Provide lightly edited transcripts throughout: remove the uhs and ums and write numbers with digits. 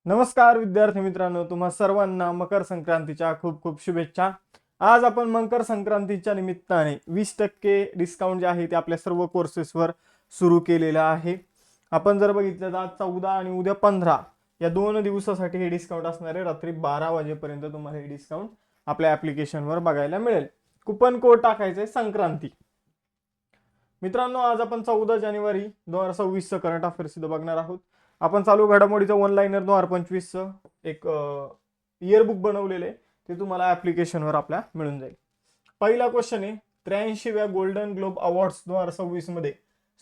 नमस्कार विद्यार्थी मित्रांनो, तुम्हा सर्वांना मकर संक्रांतीच्या खूप खूप शुभेच्छा। आज आपण मकर संक्रांतीच्या निमित्ताने 20% डिस्काउंट जे आहे ते आपल्या सर्व कोर्सेसवर सुरू केलेलं आहे। आपण जर बघितलं तर आज 14 आणि उद्या 15 या 2 दिवसासाठी हे डिस्काउंट असणार आहे। रात्री 12 वाजेपर्यंत तुम्हाला हे डिस्काउंट आपल्या ॲप्लिकेशनवर बघायला मिळेल। कुपन कोड टाकायचे संक्रांती। मित्रांनो, आज आपण 14 जानेवारी 2026 चं करंट अफेअर्स इथं बघणार आहोत। आपण चालू घडामोडीचं वन लाइनर 2025 चं एक इयरबुक बनवलेले ते तुम्हाला ॲप्लिकेशनवर आपल्या मिळून जाईल। पहिला क्वेश्चन आहे, 83व्या गोल्डन ग्लोब अवॉर्ड्स 2026 मध्ये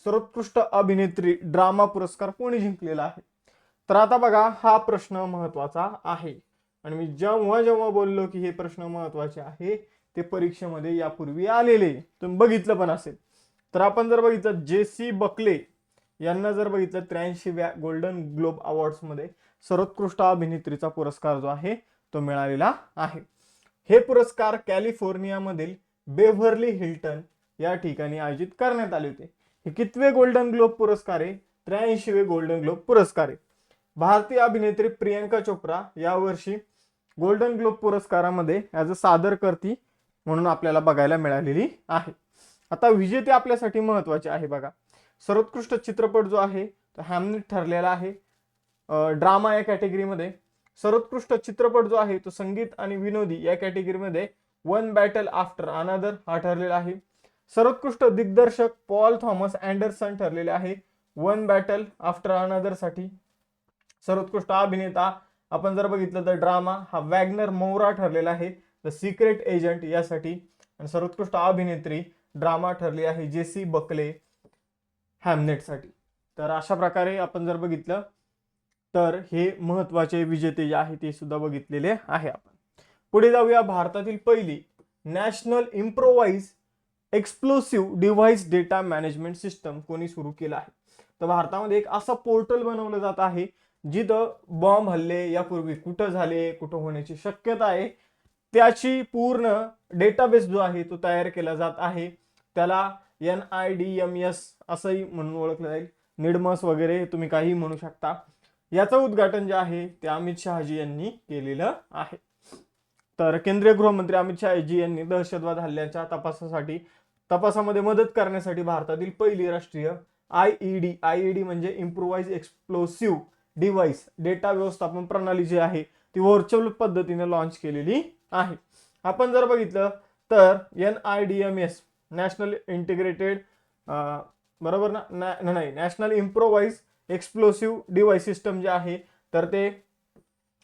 सर्वोत्कृष्ट अभिनेत्री ड्रामा पुरस्कार कोणी जिंकलेला आहे? तर आता बघा, हा प्रश्न महत्त्वाचा आहे आणि मी जेव्हा जेव्हा बोललो की हे प्रश्न महत्त्वाचे आहे ते परीक्षेमध्ये यापूर्वी आलेले तुम्ही बघितलं पण असेल। तर आपण जर बघितलं जेसी बकले यांना जर बघितलं 83व्या गोल्डन ग्लोब अवॉर्ड्स मध्ये सर्वोत्कृष्ट अभिनेत्रीचा पुरस्कार जो आहे तो मिळालेला आहे। हे पुरस्कार कॅलिफोर्नियामधील बेव्हर्ली हिल्टन या ठिकाणी आयोजित करण्यात आले होते। हे कितवे गोल्डन ग्लोब पुरस्कार आहे? 83वे गोल्डन ग्लोब पुरस्कार आहे। भारतीय अभिनेत्री प्रियंका चोप्रा यावर्षी गोल्डन ग्लोब पुरस्कारामध्ये ॲज अ सादरकर्ती म्हणून आपल्याला बघायला मिळालेली आहे। आता विजेते आपल्यासाठी महत्त्वाचे आहे बघा। सर्वोत्कृष्ट चित्रपट जो आहे तो हॅमलेट ठरलेला आहे ड्रामा या कॅटेगरीमध्ये। सर्वोत्कृष्ट चित्रपट जो आहे तो संगीत आणि विनोदी या कॅटेगरीमध्ये वन बॅटल आफ्टर अनदर हा ठरलेला आहे। सर्वोत्कृष्ट दिग्दर्शक पॉल थॉमस अँडरसन ठरलेले आहे वन बॅटल आफ्टर अनदर साठी। सर्वोत्कृष्ट अभिनेता आपण जर बघितलं तर ड्रामा हा वॅग्नर मोरा ठरलेला आहे द सिक्रेट एजंट यासाठी। आणि सर्वोत्कृष्ट अभिनेत्री ड्रामा ठरली आहे जेसी बकले हॅमलेट साठी। तर अशा प्रकारे आपण जर बघितलं तर हे महत्त्वाचे विजेते जे आहे ते सुद्धा बघितलेले आहे। आपण पुढे जाऊया। भारतातील पहिली national improvise एक्सप्लोसिव्ह device data management system कोणी सुरू केला आहे? तर भारतामध्ये एक असं पोर्टल बनवलं जात आहे जिथं बॉम्ब हल्ले यापूर्वी कुठं झाले, कुठं होण्याची शक्यता आहे त्याची पूर्ण डेटाबेस जो आहे तो तयार केला जात आहे। त्याला NIDMS असंही म्हणून ओळखलं जाईल, निडमस वगैरे तुम्ही काही म्हणू शकता। याचं उद्घाटन जे आहे ते अमित शहाजी यांनी केलेलं आहे। तर केंद्रीय गृहमंत्री अमित शहाजी यांनी दहशतवाद हल्ल्याच्या तपासामध्ये मदत करण्यासाठी भारतातील पहिली राष्ट्रीय IED म्हणजे इम्प्रोवाइज एक्सप्लोसिव्ह डिव्हाइस डेटा व्यवस्थापन प्रणाली जी आहे ती व्हर्च्युअल पद्धतीने लॉन्च केलेली आहे। आपण जर बघितलं तर NIDMS नॅशनल इंटिग्रेटेड बरोबर ना, नाही नॅशनल इम्प्रोवाइज एक्सप्लोसिव्ह डिव्हाइस सिस्टम जे आहे तर ते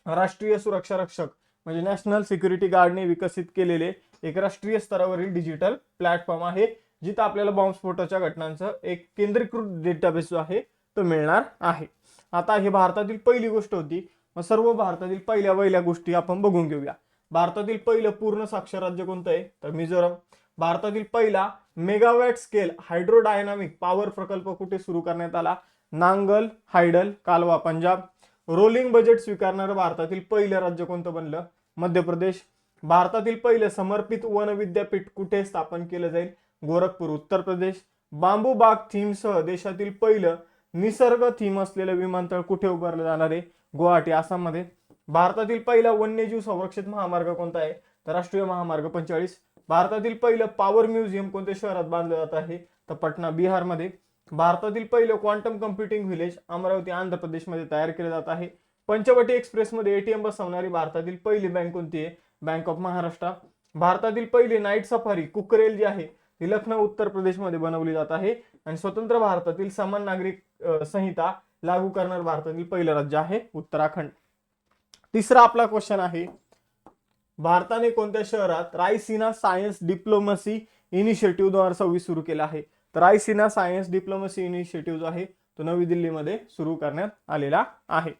राष्ट्रीय सुरक्षा रक्षक म्हणजे नॅशनल सिक्युरिटी गार्डने विकसित केलेले एक राष्ट्रीय स्तरावरील डिजिटल प्लॅटफॉर्म आहे जिथं आपल्याला बॉम्बस्फोटाच्या घटनांचं एक केंद्रीकृत डेटाबेस जो आहे तो मिळणार आहे। आता हे भारतातील पहिली गोष्ट होती, मग सर्व भारतातील पहिल्या गोष्टी आपण बघून घेऊया। भारतातील पहिलं पूर्ण साक्षर राज्य कोणतं आहे? तर मिझोरम। भारतातील पहिला मेगावॅट स्केल हायड्रोडायनामिक पॉवर प्रकल्प कुठे सुरू करण्यात आला? नांगल हायडल कालवा पंजाब। रोलिंग बजेट स्वीकारणारं भारतातील पहिलं राज्य कोणतं बनलं? मध्य प्रदेश। भारतातील पहिलं समर्पित वन विद्यापीठ कुठे स्थापन केलं जाईल? गोरखपूर उत्तर प्रदेश। बांबू बाग थीमसह देशातील पहिलं निसर्ग थीम असलेलं विमानतळ कुठे उभारलं जाणार आहे? गुवाहाटी आसाममध्ये। भारतातील पहिला वन्यजीव संरक्षित महामार्ग कोणता आहे? तर राष्ट्रीय महामार्ग 45। भारतातील पहिलं पॉवर म्युझियम कोणत्या शहरात बांधलं जात आहे? तर पटना बिहारमध्ये। भारतातील पहिलं quantum computing village Amravati Andhra प्रदेशमध्ये तयार केलं जात आहे। पंचवटी एक्सप्रेसमध्ये ATM बसवणारी भारतातील पहिली बँक कोणती आहे? Bank of Maharashtra. भारतातील पहिली नाईट सफारी कुकरेल जी आहे ती लखनौ उत्तर प्रदेशमध्ये बनवली जात आहे। आणि स्वतंत्र भारतातील समान नागरिक संहिता लागू करणारं भारतातील पहिलं राज्य आहे उत्तराखंड। तिसरा आपला क्वेश्चन आहे, भारताने कोणत्या शहरात रायसीना सायन्स डिप्लोमसी इनिशिएटिव्ह 2026 सुरू केला आहे? तर रायसीना सायन्स डिप्लोमसी इनिशिएटिव्ह जो आहे तो नवी दिल्लीमध्ये सुरू करण्यात आलेला आहे।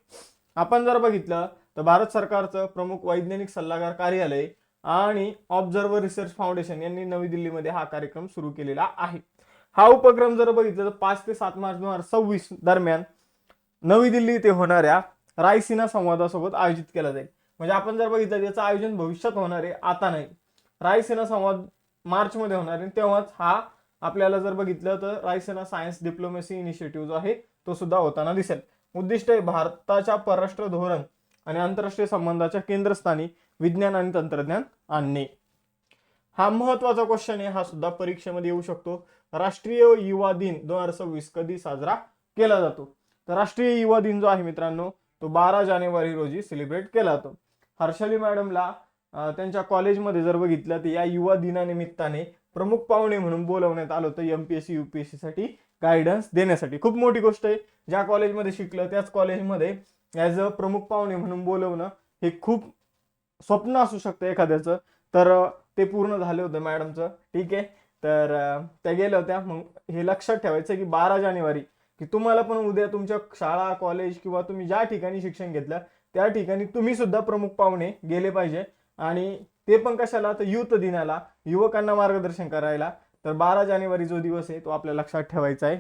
आपण जर बघितलं तर भारत सरकारचं प्रमुख वैज्ञानिक सल्लागार कार्यालय आणि ऑब्झर्व्हर रिसर्च फाउंडेशन यांनी नवी दिल्लीमध्ये हा कार्यक्रम सुरू केलेला आहे। हा उपक्रम जर बघितलं तर 5 ते 7 मार्च 2026 दरम्यान नवी दिल्ली येथे होणाऱ्या रायसीना संवादासोबत आयोजित केला जाईल। म्हणजे आपण जर बघितलं त्याचं आयोजन भविष्यात होणार आहे, आता नाही। रायसीना संवाद मार्च मध्ये होणार आहे, तेव्हाच हा आपल्याला जर बघितलं तर रायसीना सायन्स डिप्लोमसी इनिशिएटिव्ह जो आहे तो सुद्धा होताना दिसेल। उद्दिष्ट आहे भारताच्या परराष्ट्र धोरण आणि आंतरराष्ट्रीय संबंधाच्या केंद्रस्थानी विज्ञान आणि तंत्रज्ञान आणणे. हा महत्वाचा क्वेश्चन आहे, हा सुद्धा परीक्षेमध्ये येऊ शकतो. राष्ट्रीय युवा दिन 2026 कधी साजरा केला जातो? तर राष्ट्रीय युवा दिन जो आहे मित्रांनो तो 12 जानेवारी रोजी सेलिब्रेट केला जातो. हर्षाली मॅडमला त्यांच्या कॉलेजमध्ये जर बघितलं तर या युवा दिनानिमित्ताने प्रमुख पाहुणे म्हणून बोलवण्यात आलं होतं एमपीएससी यूपीएससी साठी गायडन्स देण्यासाठी. खूप मोठी गोष्ट आहे. ज्या कॉलेजमध्ये शिकलं त्याच कॉलेजमध्ये ॲज अ प्रमुख पाहुणे म्हणून बोलवणं हे खूप स्वप्न असू शकतं एखाद्याचं. तर ते पूर्ण झालं होतं मॅडमचं. ठीक आहे. तर त्या गेल्या होत्या. मग हे लक्षात ठेवायचं की 12 जानेवारी की तुम्हाला पण उद्या तुमच्या शाळा कॉलेज किंवा तुम्ही ज्या ठिकाणी शिक्षण घेतलं त्या ठिकाणी तुम्ही सुद्धा प्रमुख पाहुणे गेले पाहिजे. आणि ते पण कशाला? तर युथ दिनाला, युवकांना मार्गदर्शन करायला. तर 12 जानेवारी जो दिवस आहे तो आपल्या लक्षात ठेवायचा आहे.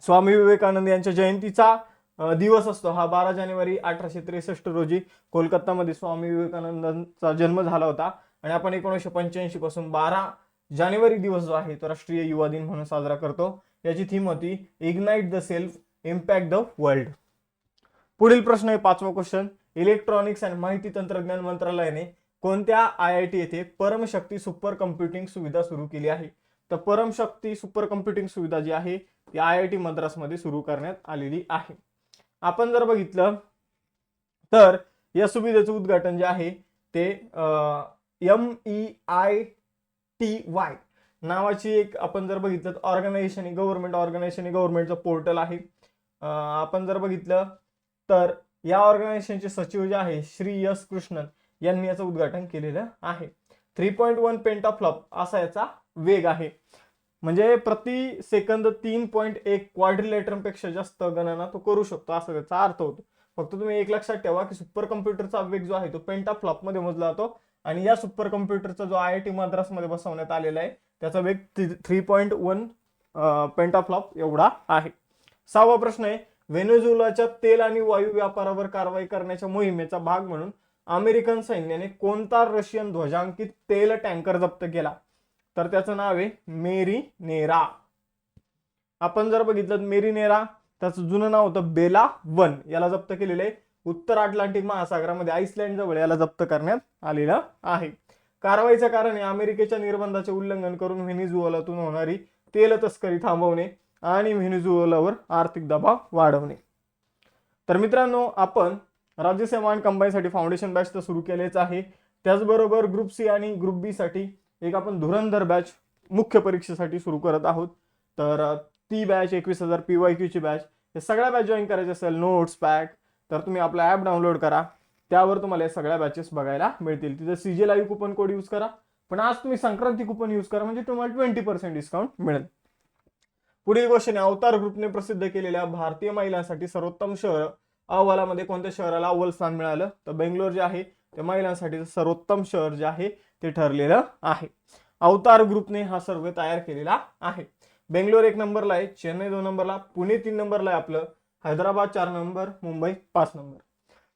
स्वामी विवेकानंद यांच्या जयंतीचा दिवस असतो हा 12 जानेवारी 1863 रोजी कोलकातामध्ये स्वामी विवेकानंदांचा जन्म झाला होता. आणि आपण 1985 पासून 12 जानेवारी दिवस जो आहे तो राष्ट्रीय युवा दिन म्हणून साजरा करतो. याची थीम होती ignite the self, impact the world. पुढील प्रश्न आहे 5वा क्वेश्चन. इलेक्ट्रॉनिक्स आणि माहिती तंत्रज्ञान मंत्रालयाने कोणत्या IIT येथे परमशक्ती सुपर कम्प्युटिंग सुविधा सुरू केली आहे? तर परमशक्ती सुपर कम्प्युटिंग सुविधा जी आहे ती IIT मद्रासमध्ये सुरू करण्यात आलेली आहे. आपण जर बघितलं तर या सुविधेचं उद्घाटन जे आहे ते MEITY नावाची एक आपण जर बघितलं ऑर्गनायझेशन, गव्हर्नमेंट ऑर्गनायझेशन, गव्हर्नमेंटचं पोर्टल आहे. आपण जर बघितलं तर या ऑर्गनायझेशनचे सचिव जे आहे श्री एस कृष्णन यांनी याचं उद्घाटन केलेलं आहे. 3.1 पेंटाफ्लॉप असा याचा वेग आहे. म्हणजे प्रति सेकंद 3.1 क्वाड्रिलेटरपेक्षा जास्त गणना तो करू शकतो असा त्याचा अर्थ होतो. फक्त तुम्ही एक लक्षात ठेवा की सुपर कम्प्युटरचा वेग जो आहे तो पेंटाफ्लॉप मध्ये मोजला जातो. आणि या सुपर कम्प्युटरचा जो IIT मद्रासमध्ये बसवण्यात आलेला आहे त्याचा वेग 3.1 पेंटाफ्लॉप एवढा आहे. 6वा प्रश्न आहे. व्हेनेझुएलाच्या तेल आणि वायू व्यापारावर कारवाई करण्याच्या मोहिमेचा भाग म्हणून अमेरिकन सैन्याने कोणता रशियन ध्वजांकित तेल टँकर जप्त केला? तर त्याचं नाव आहे मेरिनेरा. आपण जर बघितलं मेरिनेरा त्याचं जुनं नाव होतं बेला 1. याला जप्त केलेलं आहे उत्तर अटलांटिक महासागरामध्ये आईसलँड जवळ याला जप्त करण्यात आलेलं आहे. कारवाईचं कारण आहे अमेरिकेच्या निर्बंधाचे उल्लंघन करून व्हेनेझुएलातून होणारी तेल तस्करी थांबवणे आणि व्हेनेझुएलावर आर्थिक दबाव वाढवणे. तर मित्रांनो आपण राज्यसेवा आणि कंबाईनसाठी फाउंडेशन बॅच तर सुरू केलेच आहे. त्याचबरोबर ग्रुप सी आणि ग्रुप बी साठी एक आपण धुरंधर बॅच मुख्य परीक्षेसाठी सुरू करत आहोत. तर ती बॅच 21,000 PYQ ची बॅच, हे सगळ्या बॅच जॉईन करायचे असेल नोट्स पॅक तर तुम्ही आपला ॲप डाउनलोड करा. त्यावर तुम्हाला या सगळ्या बॅचेस बघायला मिळतील. तिथे CJ live coupon code use करा. पण आज तुम्ही संक्रांती कुपन यूज करा म्हणजे तुम्हाला 20% डिस्काउंट मिळेल. पुढील क्वेश्चन आहे. अवतार ग्रुपने प्रसिद्ध केलेल्या भारतीय महिलांसाठी सर्वोत्तम शहर अहवालामध्ये कोणत्या शहराला अव्वल स्थान मिळालं? तर बेंगलोर जे आहे ते महिलांसाठी सर्वोत्तम शहर जे आहे ते ठरलेलं आहे. अवतार ग्रुपने हा सर्वे तयार केलेला आहे. बेंगलोर 1 नंबरला आहे, चेन्नई 2 नंबरला, पुणे 3 नंबरला आहे आपलं, हैदराबाद 4 नंबर, मुंबई 5 नंबर.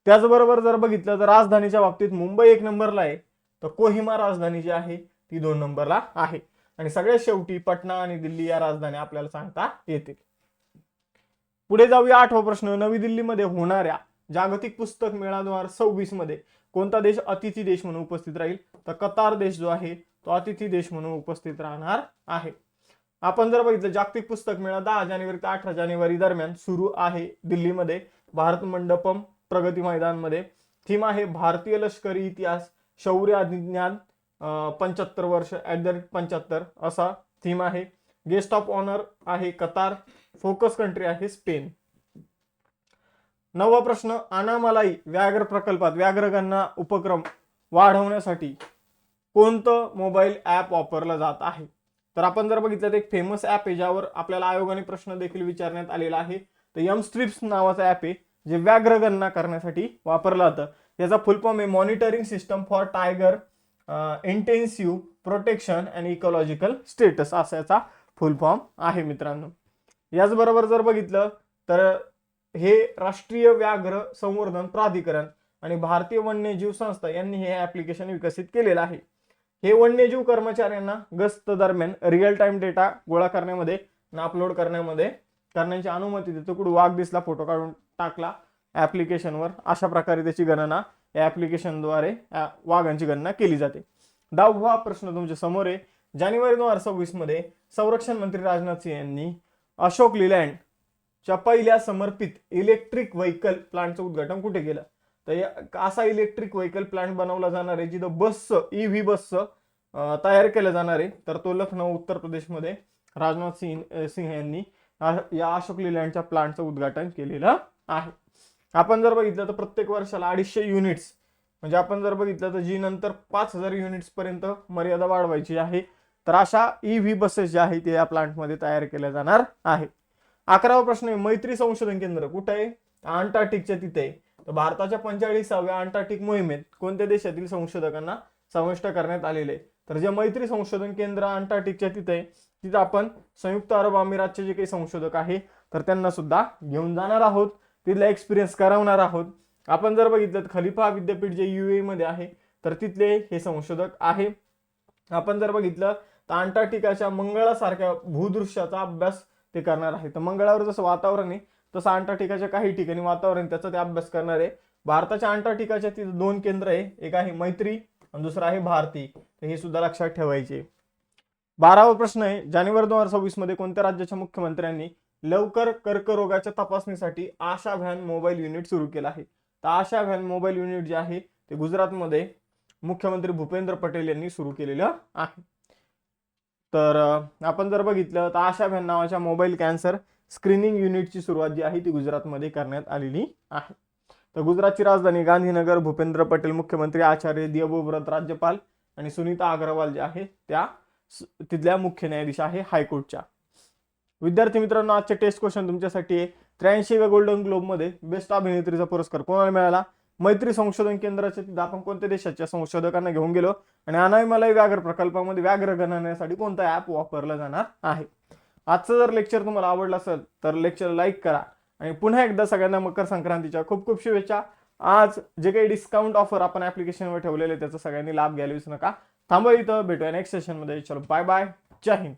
त्याचबरोबर जर बघितलं तर राजधानीच्या बाबतीत मुंबई 1 नंबरला आहे, तर कोहिमा राजधानी जी आहे ती 2 नंबरला आहे. आणि सगळ्यात शेवटी पटना आणि दिल्ली या राजधानी आपल्याला सांगता येतील. पुढे जाऊया 8वा प्रश्न. नवी दिल्लीमध्ये होणाऱ्या जागतिक पुस्तक मेळा 2026 मध्ये कोणता देश अतिथी देश म्हणून उपस्थित राहील? तर कतार देश जो आहे तो अतिथी देश म्हणून उपस्थित राहणार आहे. आपण जर बघितलं जागतिक पुस्तक मेळा 10 जानेवारी ते 18 जानेवारी दरम्यान सुरू आहे दिल्लीमध्ये भारत मंडपम प्रगती मैदानमध्ये. थीम आहे भारतीय लष्करी इतिहास शौर्य अभिज्ञान 75 वर्ष @75 असा थीम आहे. गेस्ट ऑफ ऑनर आहे कतार, फोकस कंट्री आहे स्पेन. 9वा प्रश्न. अनामलाई व्याघ्र प्रकल्पात व्याघ्रगणना उपक्रम वाढवण्यासाठी कोणतं मोबाईल ॲप वापरलं जात आहे? तर आपण जर बघितलं तर एक फेमस ॲप आहे ज्यावर आपल्याला आयोगाने प्रश्न देखील विचारण्यात आलेला आहे. तर M-STRIPS नावाचं ॲप आहे जे व्याघ्रगणना करण्यासाठी वापरलं जातं. याचा फुल फॉर्म आहे monitoring system for tiger intensive protection and ecological status असा याचा फुल फॉर्म आहे मित्रांनो. याचबरोबर जर बघितलं तर हे राष्ट्रीय व्याघ्र संवर्धन प्राधिकरण आणि भारतीय वन्यजीव संस्था यांनी हे ॲप्लिकेशन विकसित केलेलं आहे. हे वन्यजीव कर्मचाऱ्यांना गस्त दरम्यान रिअल टाइम डेटा गोळा करण्यामध्ये आणि अपलोड करण्याची अनुमती देतो. कुठे वाघ दिसला फोटो काढून टाकला ऍप्लिकेशनवर, अशा प्रकारे त्याची गणना या ऍप्लिकेशनद्वारे वाघांची गणना केली जाते. 10वा प्रश्न तुमच्या समोर आहे. जानेवारी 2026 मध्ये संरक्षण मंत्री राजनाथ सिंह यांनी अशोक लीलँडच्या पहिल्या समर्पित इलेक्ट्रिक व्हेकल प्लांटचं उद्घाटन कुठे केलं? तर असा इलेक्ट्रिक व्हेकल प्लांट बनवला जाणार आहे जिथं ईव्ही बसचं तयार केलं जाणार आहे. तर तो लखनौ उत्तर प्रदेशमध्ये राजनाथ सिंह यांनी या अशोक लीलँडच्या प्लांटचं उद्घाटन केलेलं आहे. आपण जर बघितलं तर प्रत्येक वर्षाला 250 युनिट्स, म्हणजे आपण जर बघितलं तर जी नंतर 5000 युनिट्स पर्यंत मर्यादा वाढवायची आहे. तर अशा ईव्ही बसेस ज्या आहेत ते या प्लांटमध्ये तयार केल्या जाणार आहे. 11वा प्रश्न आहे. मैत्री संशोधन केंद्र कुठे आहे? अंटार्क्टिकच्या तिथे आहे. तर भारताच्या 45व्या अंटार्क्टिक मोहिमेत कोणत्या देशातील संशोधकांना समाविष्ट करण्यात आलेले आहे? तर जे मैत्री संशोधन केंद्र अंटार्क्टिकच्या तिथे आहे तिथं आपण संयुक्त अरब अमिरातचे जे काही संशोधक आहे तर त्यांना सुद्धा घेऊन जाणार आहोत, तिथला एक्सपिरियन्स करवणार आहोत. आपण जर बघितलं तर खलिफा विद्यापीठ जे UAE मध्ये आहे तर तिथले हे संशोधक आहे. आपण जर बघितलं तर अंटार्क्टिकाच्या मंगळासारख्या भूदृश्याचा अभ्यास ते करणार आहे. तर मंगळावर जसं वातावरण आहे तसं अंटार्क्टिकाच्या काही ठिकाणी वातावरण त्याचा ते अभ्यास करणार आहे. भारताच्या अंटार्क्टिकाच्या तिथे 2 केंद्र आहे, एक आहे मैत्री आणि दुसरं आहे भारती. तर हे सुद्धा लक्षात ठेवायचे. 12वा प्रश्न आहे. जानेवारी 2026 मध्ये कोणत्या राज्याच्या मुख्यमंत्र्यांनी लवकर कर्करोगाच्या तपासणीसाठी आशा व्हॅन मोबाईल युनिट सुरू केलं आहे? तर आशा व्हॅन मोबाईल युनिट जे आहे ते गुजरातमध्ये मुख्यमंत्री भूपेंद्र पटेल यांनी सुरू केलेलं आहे. तर आपण जर बघितलं तर आशा व्हॅन नावाच्या मोबाईल कॅन्सर स्क्रीनिंग युनिटची सुरुवात जी आहे ती गुजरातमध्ये करण्यात आलेली आहे. तर गुजरातची राजधानी गांधीनगर, भूपेंद्र पटेल मुख्यमंत्री, आचार्य देवव्रत राज्यपाल आणि सुनीता अग्रवाल जे आहे त्या तिथल्या मुख्य न्यायाधीश आहे हायकोर्टच्या. विद्यार्थी मित्रांनो, आजचे टेस्ट क्वेश्चन तुमच्यासाठी आहे. 83व्या गोल्डन ग्लोब मध्ये बेस्ट अभिनेत्रीचा पुरस्कार कोणाला मिळाला? मैत्री संशोधन केंद्राच्या तिथे आपण कोणत्या देशाच्या संशोधकांना घेऊन गेलो आणि अनायमलई व्याघ्र प्रकल्पामध्ये व्याघ्र गणनेसाठी कोणता ऍप वापरला जाणार आहे? आजचं जर लेक्चर तुम्हाला आवडलं असेल तर लेक्चर लाईक करा आणि पुन्हा एकदा सगळ्यांना मकर संक्रांतीच्या खूप खूप शुभेच्छा. आज जे काही डिस्काउंट ऑफर आपण ऍप्लिकेशनवर ठेवलेले त्याचा सगळ्यांनी लाभ घ्यायला विसरू नका. थांबा, इथं भेटूया नेक्स्ट सेशनमध्ये. चलो बाय बाय, जय हिंद.